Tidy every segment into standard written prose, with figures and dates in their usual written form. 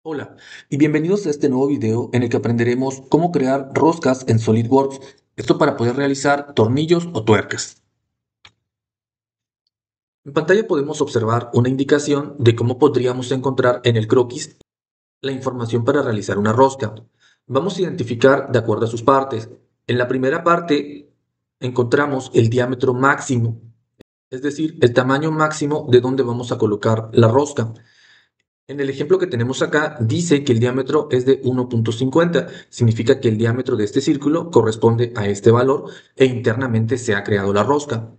Hola y bienvenidos a este nuevo video en el que aprenderemos cómo crear roscas en SolidWorks, esto para poder realizar tornillos o tuercas. En pantalla podemos observar una indicación de cómo podríamos encontrar en el croquis la información para realizar una rosca. Vamos a identificar de acuerdo a sus partes. En la primera parte encontramos el diámetro máximo, es decir, el tamaño máximo de donde vamos a colocar la rosca. En el ejemplo que tenemos acá dice que el diámetro es de 1.50, significa que el diámetro de este círculo corresponde a este valor e internamente se ha creado la rosca.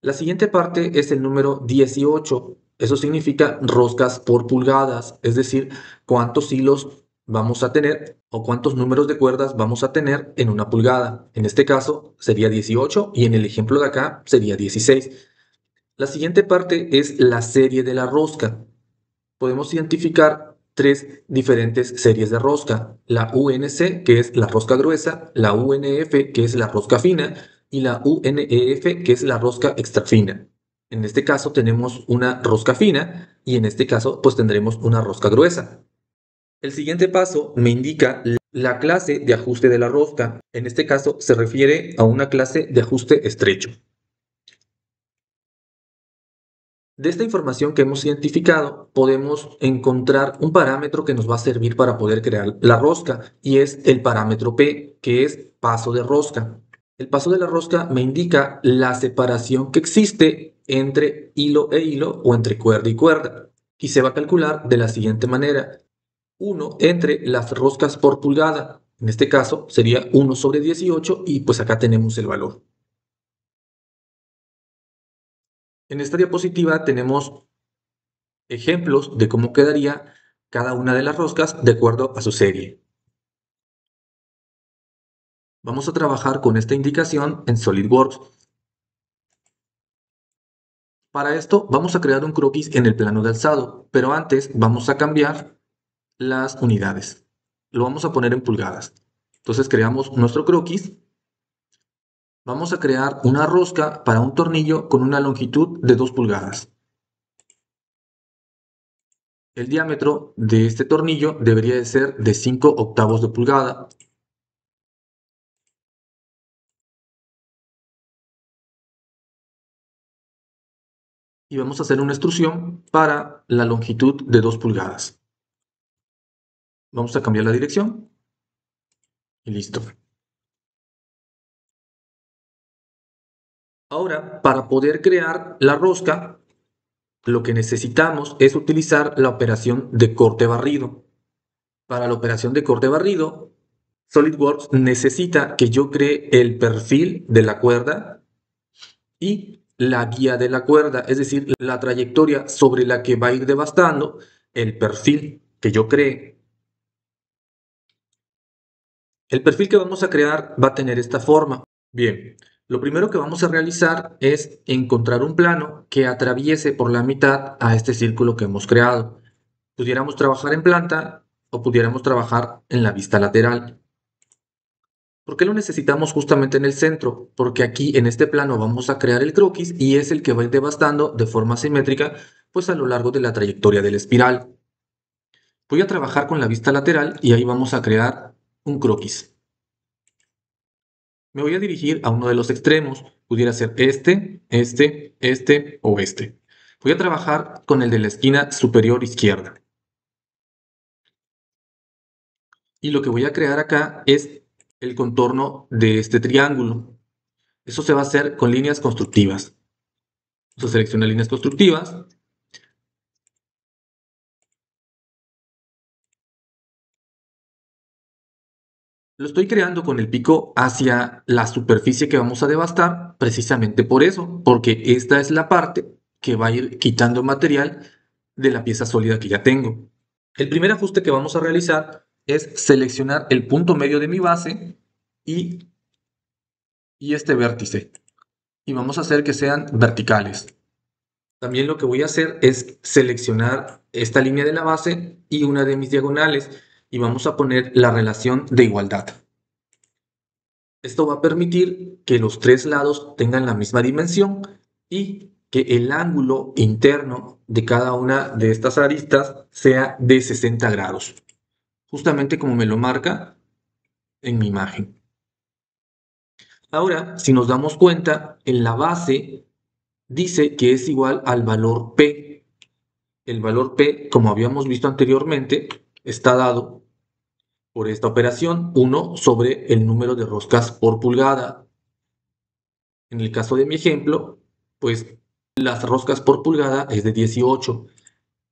La siguiente parte es el número 18, eso significa roscas por pulgadas, es decir, cuántos hilos vamos a tener o cuántos números de cuerdas vamos a tener en una pulgada. En este caso sería 18 y en el ejemplo de acá sería 16. La siguiente parte es la serie de la rosca. Podemos identificar tres diferentes series de rosca: la UNC, que es la rosca gruesa, la UNF, que es la rosca fina, y la UNEF, que es la rosca extra fina. En este caso tenemos una rosca fina y en este caso pues tendremos una rosca gruesa. El siguiente paso me indica la clase de ajuste de la rosca. En este caso se refiere a una clase de ajuste estrecho. De esta información que hemos identificado, podemos encontrar un parámetro que nos va a servir para poder crear la rosca, y es el parámetro P, que es paso de rosca. El paso de la rosca me indica la separación que existe entre hilo e hilo o entre cuerda y cuerda, y se va a calcular de la siguiente manera: 1 entre las roscas por pulgada. En este caso sería 1 sobre 18 y pues acá tenemos el valor. En esta diapositiva tenemos ejemplos de cómo quedaría cada una de las roscas de acuerdo a su serie. Vamos a trabajar con esta indicación en SolidWorks. Para esto vamos a crear un croquis en el plano de alzado, pero antes vamos a cambiar las unidades. Lo vamos a poner en pulgadas. Entonces creamos nuestro croquis. Vamos a crear una rosca para un tornillo con una longitud de 2 pulgadas. El diámetro de este tornillo debería de ser de 5 octavos de pulgada. Y vamos a hacer una extrusión para la longitud de 2 pulgadas. Vamos a cambiar la dirección y listo. Ahora, para poder crear la rosca, lo que necesitamos es utilizar la operación de corte barrido. Para la operación de corte barrido, SolidWorks necesita que yo cree el perfil de la cuerda y la guía de la cuerda, es decir, la trayectoria sobre la que va a ir devastando, el perfil que yo cree. El perfil que vamos a crear va a tener esta forma. Bien, lo primero que vamos a realizar es encontrar un plano que atraviese por la mitad a este círculo que hemos creado. Pudiéramos trabajar en planta o pudiéramos trabajar en la vista lateral. ¿Por qué lo necesitamos justamente en el centro? Porque aquí en este plano vamos a crear el croquis y es el que va a ir devastando de forma simétrica pues a lo largo de la trayectoria de la espiral. Voy a trabajar con la vista lateral y ahí vamos a crear un croquis. Me voy a dirigir a uno de los extremos. Pudiera ser este, este o este. Voy a trabajar con el de la esquina superior izquierda. Y lo que voy a crear acá es el contorno de este triángulo. Eso se va a hacer con líneas constructivas. Entonces selecciona líneas constructivas. Lo estoy creando con el pico hacia la superficie que vamos a devastar, precisamente por eso, porque esta es la parte que va a ir quitando material de la pieza sólida que ya tengo. El primer ajuste que vamos a realizar es seleccionar el punto medio de mi base y, este vértice. Y vamos a hacer que sean verticales. También lo que voy a hacer es seleccionar esta línea de la base y una de mis diagonales y vamos a poner la relación de igualdad. Esto va a permitir que los tres lados tengan la misma dimensión y que el ángulo interno de cada una de estas aristas sea de 60 grados, justamente como me lo marca en mi imagen. Ahora, si nos damos cuenta, en la base dice que es igual al valor P. El valor P, como habíamos visto anteriormente, está dado por esta operación 1 sobre el número de roscas por pulgada. En el caso de mi ejemplo, pues las roscas por pulgada es de 18.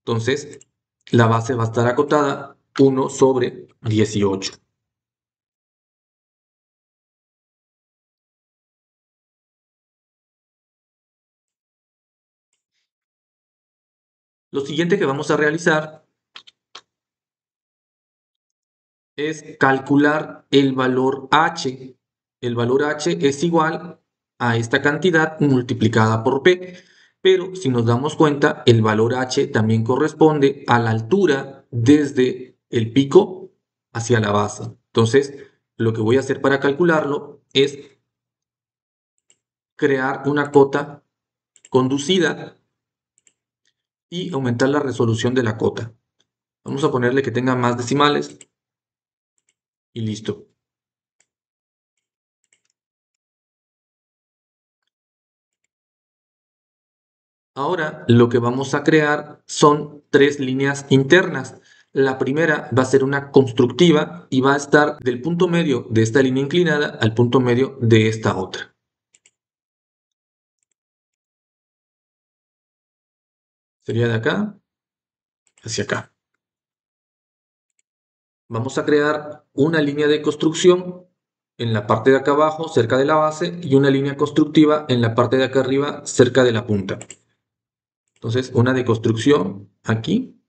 Entonces, la base va a estar acotada 1 sobre 18. Lo siguiente que vamos a realizar es calcular el valor H. El valor H es igual a esta cantidad multiplicada por P. Pero si nos damos cuenta, el valor H también corresponde a la altura desde el pico hacia la base. Entonces, lo que voy a hacer para calcularlo es crear una cota conducida y aumentar la resolución de la cota. Vamos a ponerle que tenga más decimales y listo. Ahora lo que vamos a crear son tres líneas internas. La primera va a ser una constructiva y va a estar del punto medio de esta línea inclinada al punto medio de esta otra. Sería de acá hacia acá. Vamos a crear una línea de construcción en la parte de acá abajo, cerca de la base, y una línea constructiva en la parte de acá arriba, cerca de la punta. Entonces, una de construcción aquí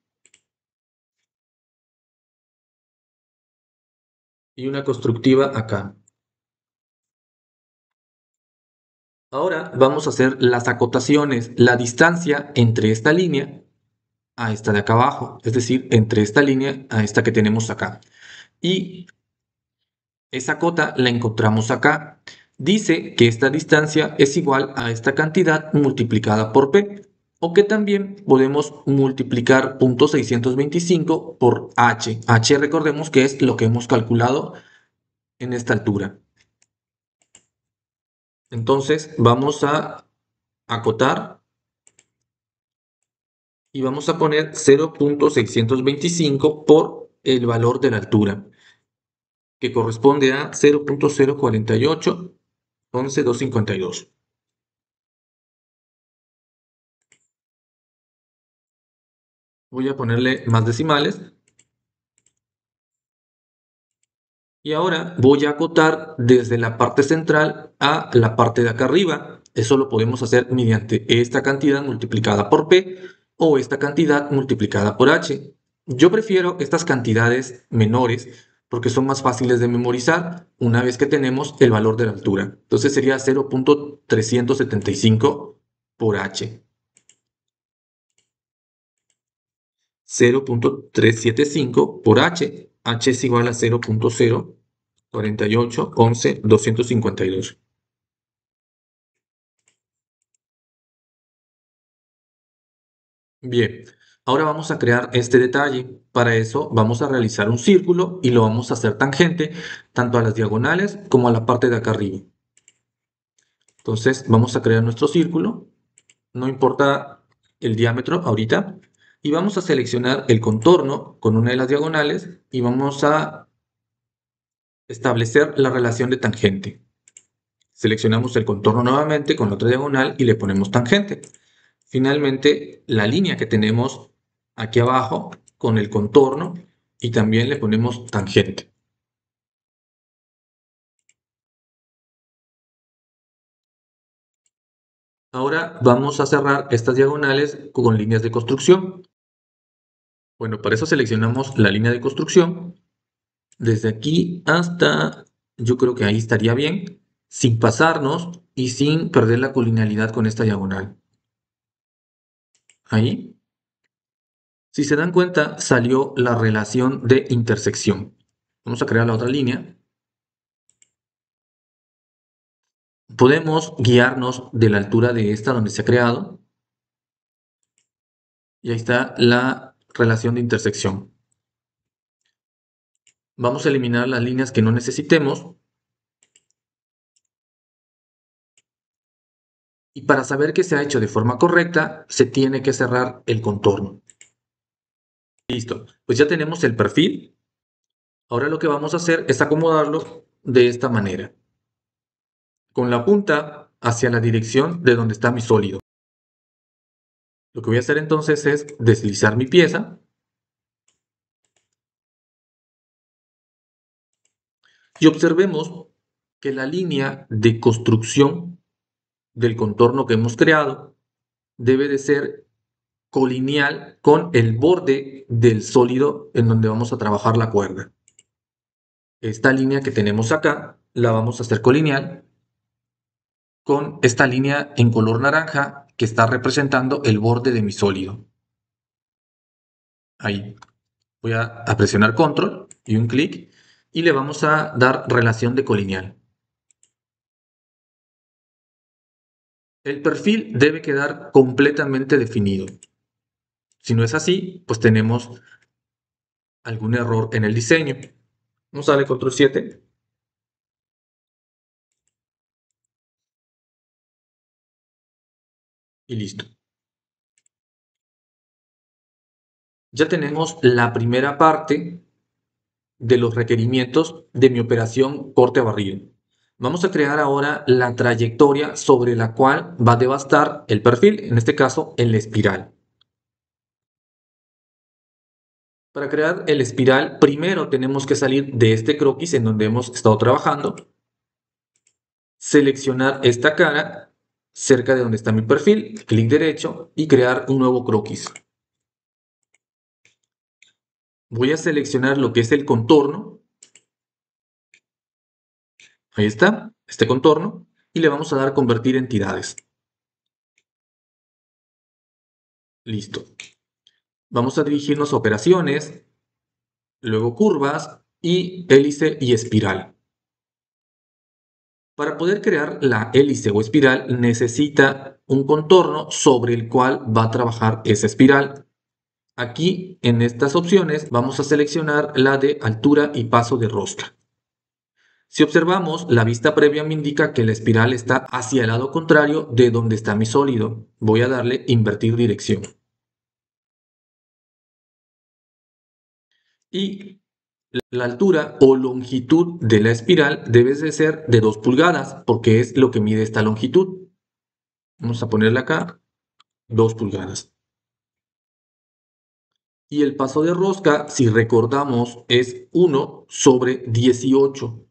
y una constructiva acá. Ahora vamos a hacer las acotaciones, la distancia entre esta línea a esta de acá abajo, es decir, entre esta línea a esta que tenemos acá. Y esa cota la encontramos acá. Dice que esta distancia es igual a esta cantidad multiplicada por P, o que también podemos multiplicar 0.625 por H. H recordemos que es lo que hemos calculado en esta altura. Entonces vamos a acotar y vamos a poner 0.625 por el valor de la altura, que corresponde a 0.04811,252. Voy a ponerle más decimales. Y ahora voy a acotar desde la parte central a la parte de acá arriba. Eso lo podemos hacer mediante esta cantidad multiplicada por P o esta cantidad multiplicada por H. Yo prefiero estas cantidades menores porque son más fáciles de memorizar una vez que tenemos el valor de la altura. Entonces sería 0.375 por H. 0.375 por H. H es igual a 0.04811,252. Bien, ahora vamos a crear este detalle. Para eso vamos a realizar un círculo y lo vamos a hacer tangente tanto a las diagonales como a la parte de acá arriba. Entonces vamos a crear nuestro círculo, no importa el diámetro ahorita, y vamos a seleccionar el contorno con una de las diagonales y vamos a establecer la relación de tangente. Seleccionamos el contorno nuevamente con la otra diagonal y le ponemos tangente. Finalmente, la línea que tenemos aquí abajo con el contorno y también le ponemos tangente. Ahora vamos a cerrar estas diagonales con líneas de construcción. Bueno, para eso seleccionamos la línea de construcción. Desde aquí hasta, yo creo que ahí estaría bien, sin pasarnos y sin perder la colinealidad con esta diagonal. Ahí. Si se dan cuenta, salió la relación de intersección. Vamos a crear la otra línea. Podemos guiarnos de la altura de esta donde se ha creado Y ahí está la relación de intersección. Vamos a eliminar las líneas que no necesitemos. Y para saber que se ha hecho de forma correcta, se tiene que cerrar el contorno. Listo, pues ya tenemos el perfil. Ahora lo que vamos a hacer es acomodarlo de esta manera, con la punta hacia la dirección de donde está mi sólido. Lo que voy a hacer entonces es deslizar mi pieza y observemos que la línea de construcción del contorno que hemos creado debe de ser colineal con el borde del sólido en donde vamos a trabajar la cuerda. Esta línea que tenemos acá la vamos a hacer colineal con esta línea en color naranja que está representando el borde de mi sólido. Ahí voy a presionar control y un clic y le vamos a dar relación de colineal. El perfil debe quedar completamente definido. Si no es así, pues tenemos algún error en el diseño. Vamos a darle control 7 y listo. Ya tenemos la primera parte de los requerimientos de mi operación corte barrido. Vamos a crear ahora la trayectoria sobre la cual va a devastar el perfil, en este caso el espiral. Para crear el espiral, primero tenemos que salir de este croquis en donde hemos estado trabajando, seleccionar esta cara cerca de donde está mi perfil, clic derecho y crear un nuevo croquis. Voy a seleccionar lo que es el contorno. Ahí está, este contorno. Y le vamos a dar convertir entidades. Listo. Vamos a dirigirnos a operaciones, luego curvas y hélice y espiral. Para poder crear la hélice o espiral necesita un contorno sobre el cual va a trabajar esa espiral. Aquí en estas opciones vamos a seleccionar la de altura y paso de rosca. Si observamos, la vista previa me indica que la espiral está hacia el lado contrario de donde está mi sólido. Voy a darle invertir dirección. Y la altura o longitud de la espiral debe de ser de 2 pulgadas porque es lo que mide esta longitud. Vamos a ponerle acá 2 pulgadas. Y el paso de rosca, si recordamos, es 1 sobre 18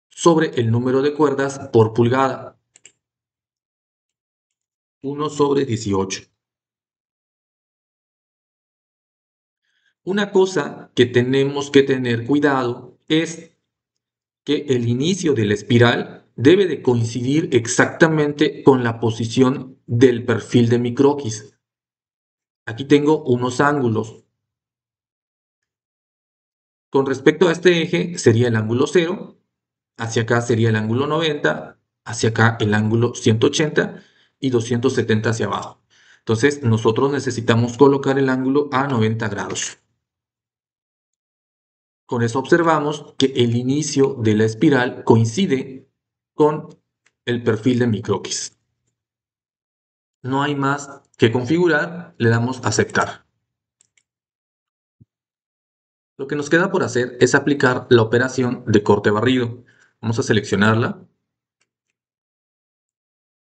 sobre el número de cuerdas por pulgada. 1 sobre 18. Una cosa que tenemos que tener cuidado es que el inicio de la espiral debe de coincidir exactamente con la posición del perfil de mi croquis. Aquí tengo unos ángulos. Con respecto a este eje sería el ángulo 0, hacia acá sería el ángulo 90, hacia acá el ángulo 180 y 270 hacia abajo. Entonces nosotros necesitamos colocar el ángulo a 90 grados. Con eso observamos que el inicio de la espiral coincide con el perfil de mi croquis. No hay más que configurar, le damos a aceptar. Lo que nos queda por hacer es aplicar la operación de corte barrido. Vamos a seleccionarla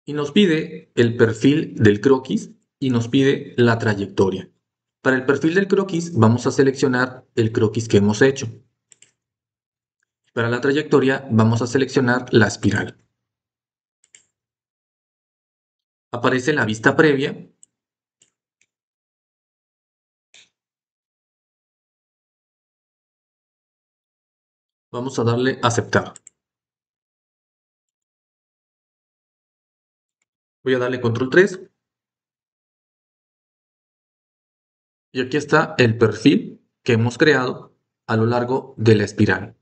y nos pide el perfil del croquis y nos pide la trayectoria. Para el perfil del croquis vamos a seleccionar el croquis que hemos hecho. Para la trayectoria vamos a seleccionar la espiral. Aparece la vista previa. Vamos a darle a aceptar. Voy a darle control 3. Y aquí está el perfil que hemos creado a lo largo de la espiral.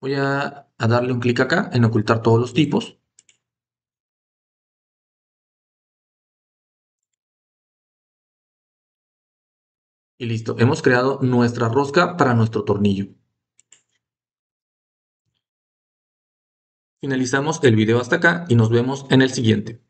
Voy a darle un clic acá en ocultar todos los tipos. Y listo, hemos creado nuestra rosca para nuestro tornillo. Finalizamos el video hasta acá y nos vemos en el siguiente.